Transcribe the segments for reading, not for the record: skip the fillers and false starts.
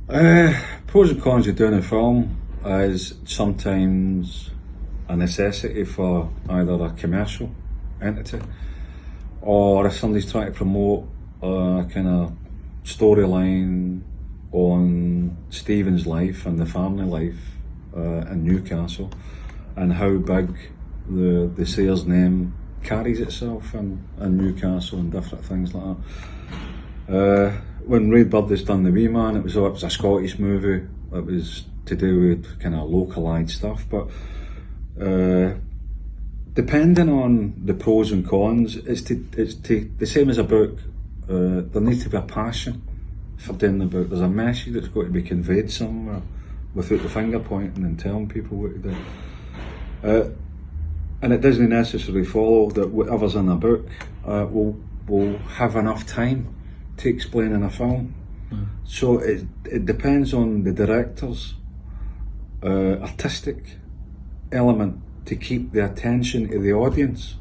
Pros and cons of doing a film is sometimes a necessity for either a commercial entity or if somebody's trying to promote a kind of storyline on Stephen's life and the family life in Newcastle and how big the Sayers name carries itself in Newcastle and different things like that. When Ray Bird done The Wee Man, it was a Scottish movie. It was to do with kind of localised stuff, but depending on the pros and cons, it's the same as a book. There needs to be a passion for doing the book. There's a message that's got to be conveyed somewhere without the finger pointing and telling people what to do. And it doesn't necessarily follow that whatever's in a book will have enough time to explain in a film. So it depends on the director's artistic element to keep the attention of the audience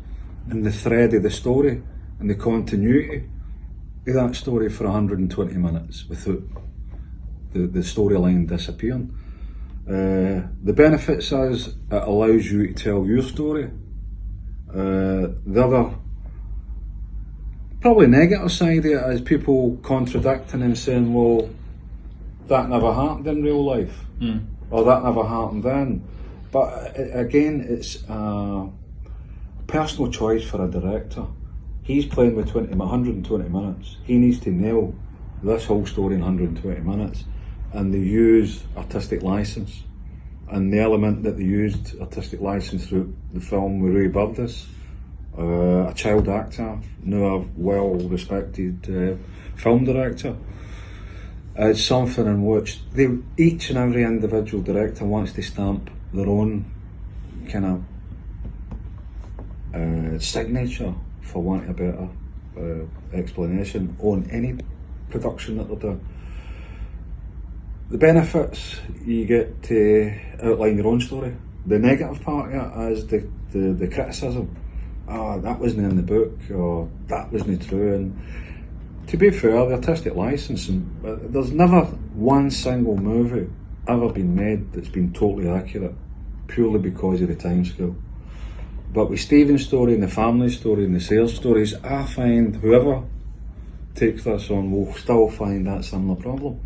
and the thread of the story and the continuity of that story for 120 minutes without the storyline disappearing. The benefits is it allows you to tell your story. The other probably negative side of it is people contradicting and saying, well, that never happened in real life, or that never happened then. But again, it's a personal choice for a director. He's playing with 120 minutes. He needs to nail this whole story in 120 minutes, and they use artistic license. And the element that they used artistic license through the film with Ray Bird is a child actor, now a well-respected film director. It's something in which each and every individual director wants to stamp their own kind of signature, for want of a better explanation, on any production that they're doing. The benefits, you get to outline your own story. The negative part of it is the criticism. That wasn't in the book, or that wasn't true. And to be fair, the artistic license, there's never one single movie ever been made that's been totally accurate, purely because of the timescale. But with Stephen's story and the family story and the Sayers stories, I find whoever takes this on will still find that similar problem.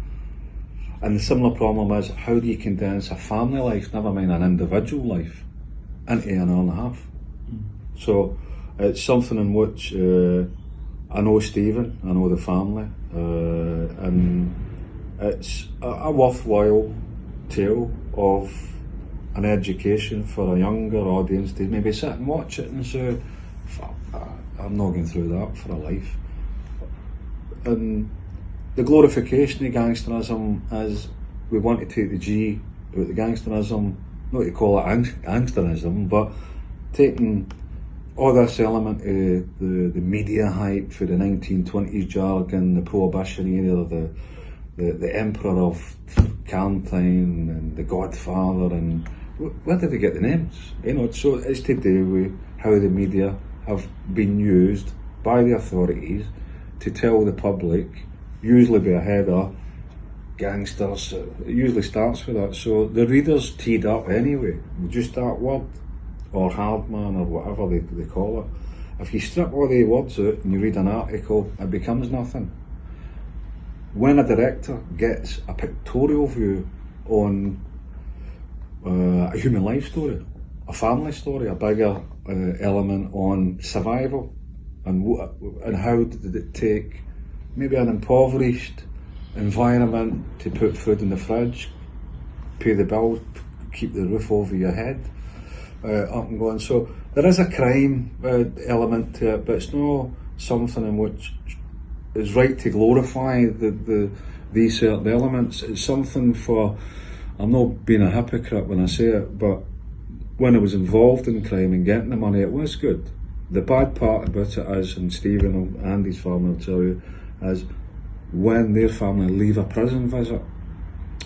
And the similar problem is, how do you condense a family life, never mind an individual life, into an hour and a half? So it's something in which I know Stephen, I know the family, and it's a worthwhile tale of an education for a younger audience to maybe sit and watch it and say, I'm not going through that for a life. And the glorification of gangsterism is, we want to take the G out of the gangsterism, not to call it gangsterism, but taking all this element of the media hype for the 1920s jargon, the prohibition era, the Emperor of Carntyne and the Godfather, and where did they get the names? So it's to do with how the media have been used by the authorities to tell the public, usually by a header, gangsters. It usually starts with that. So the reader's teed up anyway, just that word, or hardman, or whatever they call it. If you strip all the words out and you read an article, it becomes nothing. When a director gets a pictorial view on a human life story, a family story, a bigger element on survival, and how did it take maybe an impoverished environment to put food in the fridge, pay the bill, keep the roof over your head, up and going. So there is a crime element to it, but it's not something in which it's right to glorify these certain elements. It's something for, I'm not being a hypocrite when I say it, but when I was involved in crime and getting the money, it was good. The bad part about it is, and Stephen and his family will tell you, is when their family leave a prison visit,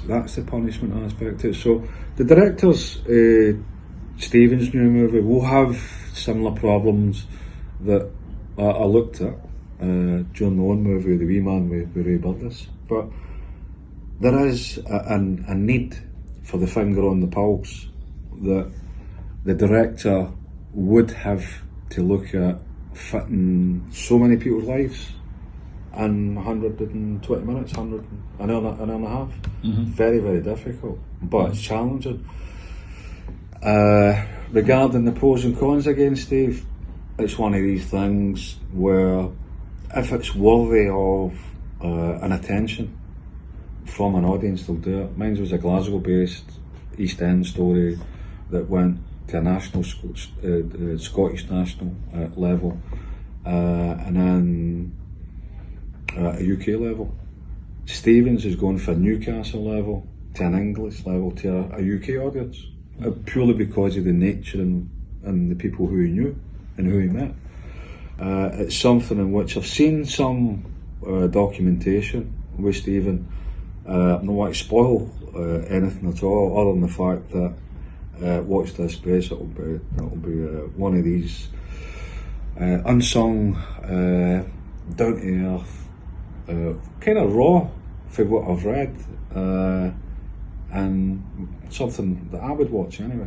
that's the punishment aspect to it. So the director's Stephen's new movie will have similar problems that I looked at during the one movie, The Wee Man with Ray Bird. But there is a need for the finger on the pulse that the director would have to look at fitting so many people's lives in 120 minutes, an hour and a half. Very, very difficult, but it's challenging. Regarding the pros and cons again, Steve, it's one of these things where if it's worthy of an attention from an audience, they'll do it. Mine was a Glasgow-based East End story that went to a national, Scottish national level, and then a UK level. Stevens is going for Newcastle level, to an English level, to a UK audience, purely because of the nature and the people who he knew and who he met. It's something in which I've seen some documentation with Stephen. I don't want to spoil anything at all, other than the fact that watch this space. It'll be one of these unsung, down to earth, kind of raw for what I've read, and something that I would watch anyway.